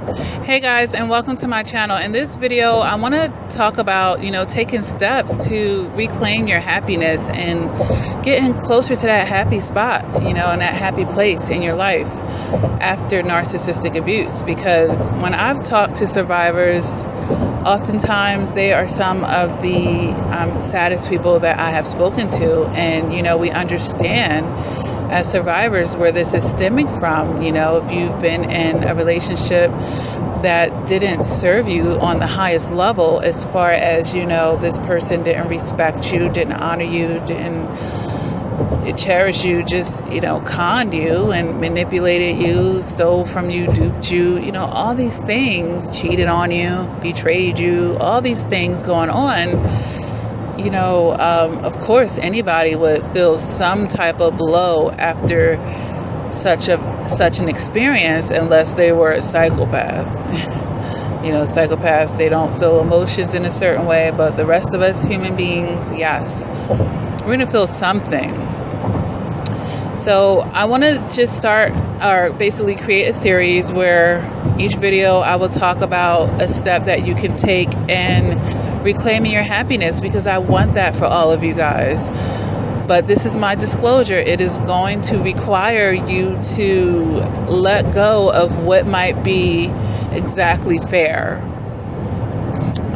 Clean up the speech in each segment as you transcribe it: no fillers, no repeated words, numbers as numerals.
Hey guys, and welcome to my channel. In this video, I want to talk about, taking steps to reclaim your happiness and getting closer to that happy spot, and that happy place in your life after narcissistic abuse. Because when I've talked to survivors, oftentimes they are some of the saddest people that I have spoken to. And, we understand as survivors where this is stemming from. If you've been in a relationship that didn't serve you on the highest level, as far as, this person didn't respect you, didn't honor you, didn't cherish you, just, conned you and manipulated you, stole from you, duped you, all these things, cheated on you, betrayed you, all these things going on. Of course, anybody would feel some type of blow after such an experience, unless they were a psychopath. Psychopaths, they don't feel emotions in a certain way, but the rest of us human beings, yes, we're going to feel something. So I want to just start, or basically create a series where each video I will talk about a step that you can take in reclaiming your happiness, because I want that for all of you guys. But this is my disclosure. It is going to require you to let go of what might be exactly fair.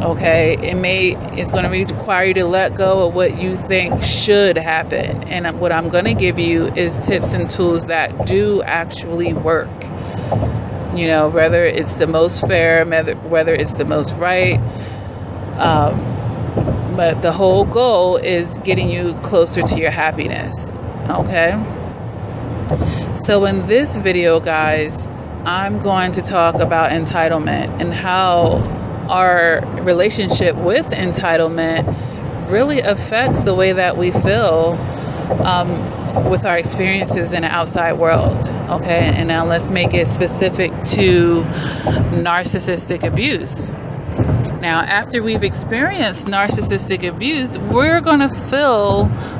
Okay, it's going to require you to let go of what you think should happen. And what I'm going to give you is tips and tools that do actually work. Whether it's the most fair, whether it's the most right. But the whole goal is getting you closer to your happiness. Okay? So in this video, guys, I'm going to talk about entitlement and how our relationship with entitlement really affects the way that we feel with our experiences in the outside world. Okay? And now let's make it specific to narcissistic abuse. Now, after we've experienced narcissistic abuse,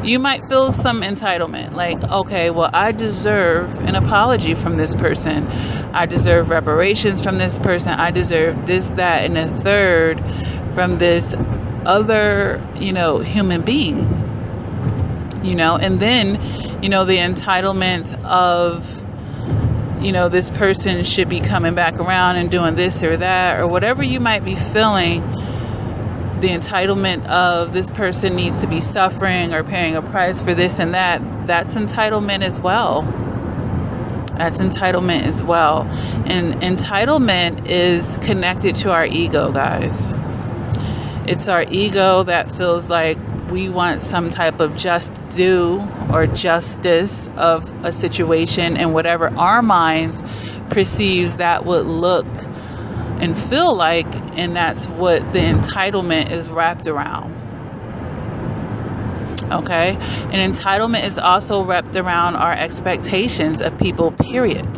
you might feel some entitlement. Like, okay, well, I deserve an apology from this person. I deserve reparations from this person. I deserve this, that, and the third from this other, human being. And then, the entitlement of, this person should be coming back around and doing this or that, or whatever you might be feeling. The entitlement of this person needs to be suffering or paying a price for this and that. That's entitlement as well. And entitlement is connected to our ego, guys. It's our ego that feels like we want some type of just due or justice of a situation, and whatever our minds perceives that would look and feel like, and that's what the entitlement is wrapped around. Okay? And entitlement is also wrapped around our expectations of people, period.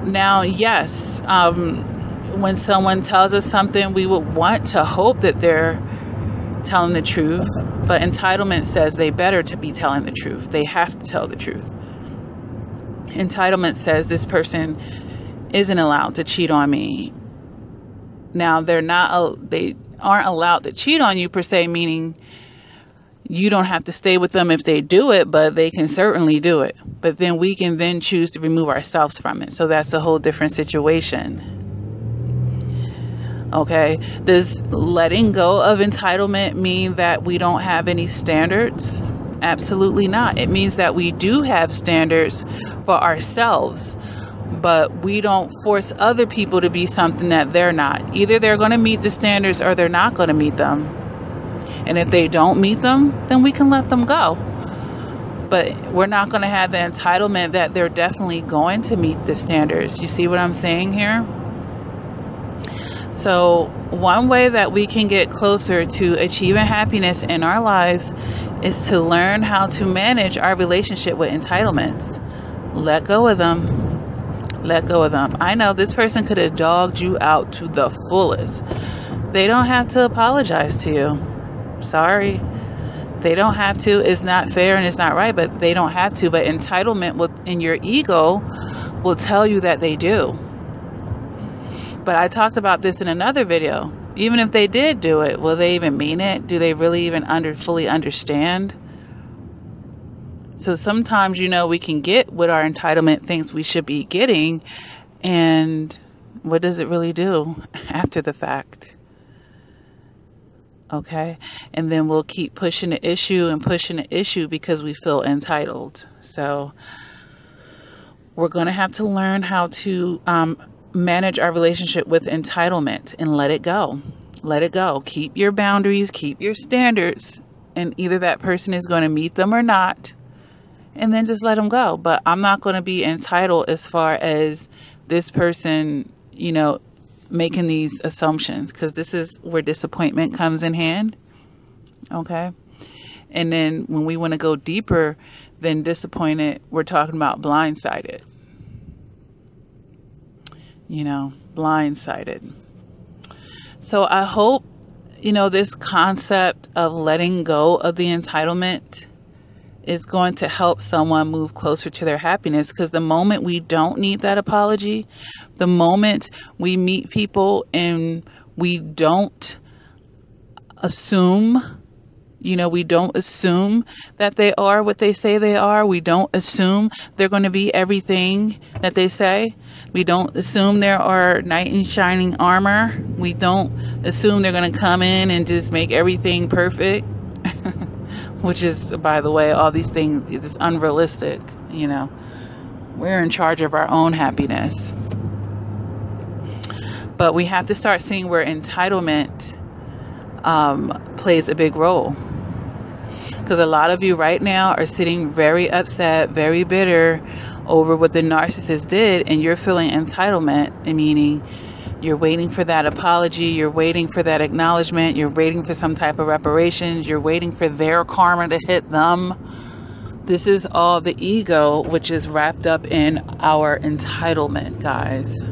Now, yes, when someone tells us something, we would want to hope that they're telling the truth, but entitlement says they better to be telling the truth. They have to tell the truth. Entitlement says this person isn't allowed to cheat on me. Now, they aren't allowed to cheat on you per se, meaning you don't have to stay with them if they do it, but they can certainly do it. But then we can then choose to remove ourselves from it. So that's a whole different situation. Okay, does letting go of entitlement mean that we don't have any standards? Absolutely not. It means that we do have standards for ourselves, but we don't force other people to be something that they're not. Either they're going to meet the standards or they're not going to meet them. And if they don't meet them, then we can let them go. But we're not going to have the entitlement that they're definitely going to meet the standards. You see what I'm saying here? So one way that we can get closer to achieving happiness in our lives is to learn how to manage our relationship with entitlements. Let go of them. Let go of them. I know this person could have dogged you out to the fullest. They don't have to apologize to you. Sorry. They don't have to. It's not fair and it's not right, but they don't have to. But entitlement in your ego will tell you that they do. But I talked about this in another video. Even if they did do it, will they even mean it? Do they really even fully understand? So sometimes, we can get what our entitlement thinks we should be getting, and what does it really do after the fact? Okay? And then we'll keep pushing the issue and pushing the issue because we feel entitled. So we're going to have to learn how to manage our relationship with entitlement and let it go. Let it go. Keep your boundaries, keep your standards, and either that person is going to meet them or not, and then just let them go. But I'm not going to be entitled as far as this person, making these assumptions, because this is where disappointment comes in hand. Okay? And then when we want to go deeper than disappointed, we're talking about blindsided. Blindsided. So I hope, this concept of letting go of the entitlement is going to help someone move closer to their happiness. Because the moment we don't need that apology, the moment we meet people and we don't assume, we don't assume that they are what they say they are. We don't assume they're going to be everything that they say. We don't assume there are knight in shining armor. We don't assume they're going to come in and just make everything perfect. Which is, by the way, all these things is unrealistic. We're in charge of our own happiness. But we have to start seeing where entitlement plays a big role. Because a lot of you right now are sitting very upset, very bitter over what the narcissist did, and you're feeling entitlement, meaning you're waiting for that apology, you're waiting for that acknowledgement, you're waiting for some type of reparations, you're waiting for their karma to hit them. This is all the ego, which is wrapped up in our entitlement, guys.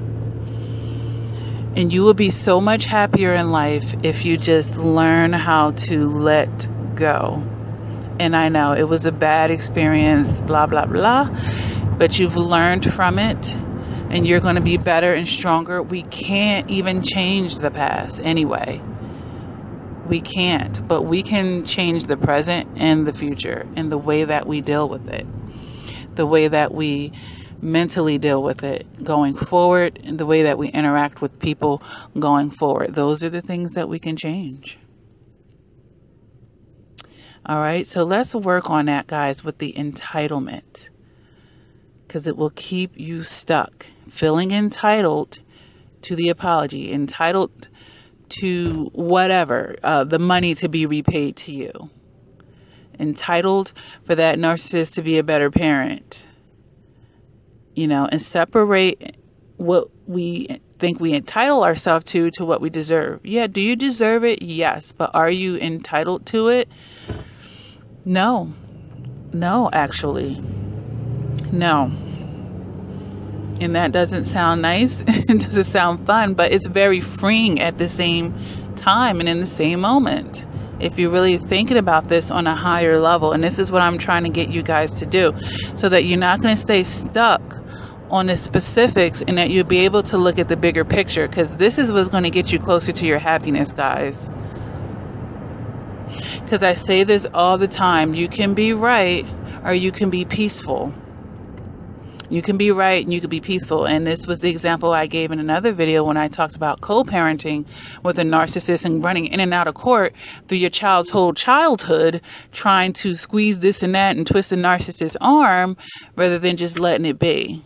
And you will be so much happier in life if you just learn how to let go. And I know it was a bad experience, blah, blah, blah, but you've learned from it and you're going to be better and stronger. We can't even change the past anyway. We can't, but we can change the present and the future and the way that we deal with it, the way that we mentally deal with it going forward, and the way that we interact with people going forward. Those are the things that we can change. All right, so let's work on that, guys, with the entitlement, because it will keep you stuck, feeling entitled to the apology, entitled to whatever, the money to be repaid to you, entitled for that narcissist to be a better parent, and separate what we think we entitle ourselves to what we deserve. Yeah, do you deserve it? Yes, but are you entitled to it? No, actually, no. And that doesn't sound nice. It doesn't sound fun, but it's very freeing at the same time and in the same moment. If you're really thinking about this on a higher level, and this is what I'm trying to get you guys to do, so that you're not going to stay stuck on the specifics and that you'll be able to look at the bigger picture, because this is what's going to get you closer to your happiness, guys. Because I say this all the time, you can be right or you can be peaceful. You can be right and you can be peaceful. And this was the example I gave in another video when I talked about co-parenting with a narcissist and running in and out of court through your child's whole childhood, trying to squeeze this and that and twist the narcissist's arm rather than just letting it be.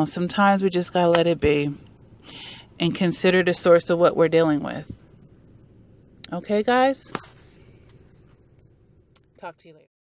Sometimes we just gotta let it be and consider the source of what we're dealing with. Okay, guys? Talk to you later.